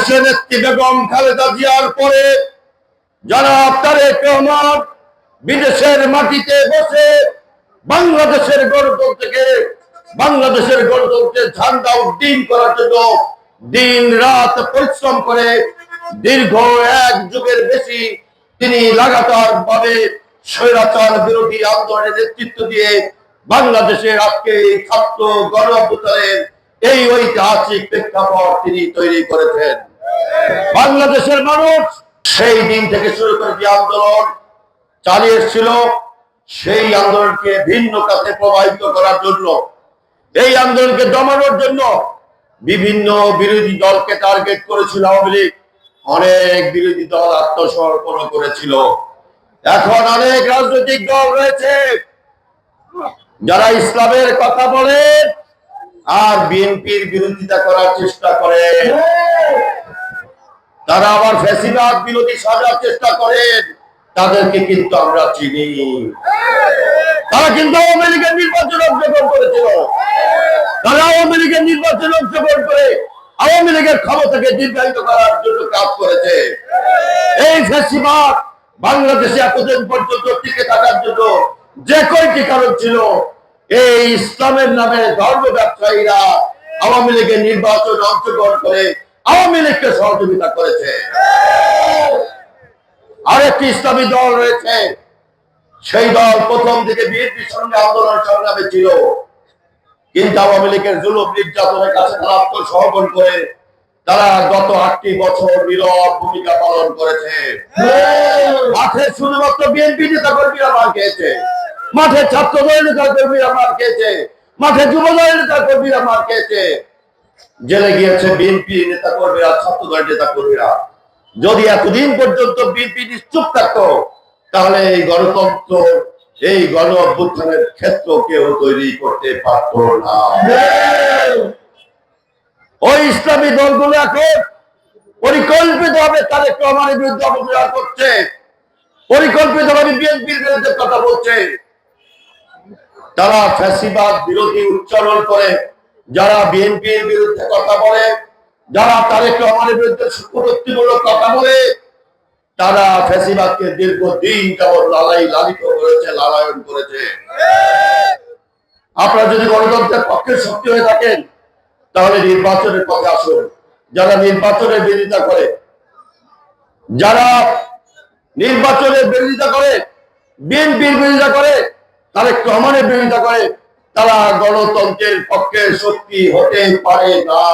দেশের নেত্রী বেগম খালেদা জিয়ার পরে জনাব তারেক রহমান বিদেশের মাটিতে বসে বাংলাদেশের গণতন্ত্রের ঝান্ডা উড্ডীন করার জন্য দিন রাত পরিশ্রম করে দীর্ঘ 1 যুগের বেশি তিনি লাগাতার ভাবে স্বৈরাচার বিরোধী আন্দোলনের নেতৃত্ব দিয়ে বাংলাদেশের আজকে ছাত্র গণ অভ্যুত্থানের এই ঐতিহাসিক প্রেক্ষাপট তিনি তৈরি করেছেন। বাংলাদেশের মানুষ সেই দিন থেকে শুরু করে যে আন্দোলন চালিয়ে এসেছিল, সেই আন্দোলনকে ভিন্ন কাজে প্রবাহিত করার জন্য, এই আন্দোলনকে দমানোর জন্য বিভিন্ন বিরোধী দলকে টার্গেট করেছিল আওয়ামী লীগ। অনেক বিরোধী দল আত্মসমর্পণ করেছিল। এখন অনেক রাজনৈতিক দল রয়েছে যারা ইসলামের কথা বলে আর বিএনপির বিরোধিতা করার চেষ্টা করে। তারা আবার ফ্যাসিবাদ বিরোধী সাজার চেষ্টা করেন। তাদেরকে কিন্তু আমরা চিনি। তারা কিন্তু আওয়ামী লীগের নির্বাচনে অংশগ্রহণ করেছিল। তারা আওয়ামী লীগের নির্বাচনে অংশগ্রহণ করে আওয়ামী লীগের ক্ষমতাকে দীর্ঘায়িত করার জন্য কাজ করেছে। এই ফ্যাসিবাদ বাংলাদেশে এতদিন পর্যন্ত টিকে থাকার জন্য যে কয়টি কারণ ছিল, এই ইসলামের নামে ধর্ম ব্যবসায়ীরা আওয়ামী লীগের নির্বাচনে অংশগ্রহণ করে আওয়ামী লীগকে সহযোগিতা করেছে। আরেকটি ইসলামী দল রয়েছে, সেই দল প্রথম থেকে বিএনপির সঙ্গে আন্দোলন সংগ্রামে ছিল, কিন্তু আওয়ামী লীগের জুলুম নির্যাতনের কাছে তারা আত্মসমর্পণ করে তারা গত 8টি বছর নীরব ভূমিকা পালন করেছে। মাঠে শুধুমাত্র বিএনপি নেতা কর্মীরা মার খেয়েছে, মাঠে ছাত্র দলের নেতা কর্মীরা মার খেয়েছে, মাঠে যুব দলের নেতা কর্মীরা মার খেয়েছে, জেলে গিয়েছে বিএনপি নেতা কর্মীরা, ছাত্র দলের নেতা কর্মীরা। যদি এতদিন পর্যন্ত বিএনপি নিশ্চুপ থাকতো, তাহলে এই গণতন্ত্র, এই গণ অভ্যুত্থানের ক্ষেত্র কেউ তৈরি করতে পারত না। ওই ইসলামী দলগুলো এখন পরিকল্পিতভাবে তারেক রহমানের বিরুদ্ধে অপপ্রচার করছে, পরিকল্পিতভাবে বিএনপির বিরুদ্ধে কথা বলছে। তারা ফ্যাসিবাদ বিরোধী উচ্চারণ করে, যারা বিএনপির বিরুদ্ধে কথা বলে, যারা তারেক রহমানের বিরুদ্ধে কটূক্তিমূলক কথা বলে, তারা ফ্যাসিবাদকে দীর্ঘদিন যাবৎ লালিত করেছে, লালায়ন করেছে। আপনারা যদি গণতন্ত্রের পক্ষের শক্তি হয়ে থাকেন, তাহলে নির্বাচনের পথে আসুন। যারা নির্বাচনের বিরোধিতা করে, যারা নির্বাচনের বিরোধিতা করে, বিএনপির বিরোধিতা করে, তারেক রহমানের বিরোধিতা করে, তারা গণতন্ত্রের পক্ষের শক্তি হতে পারে না।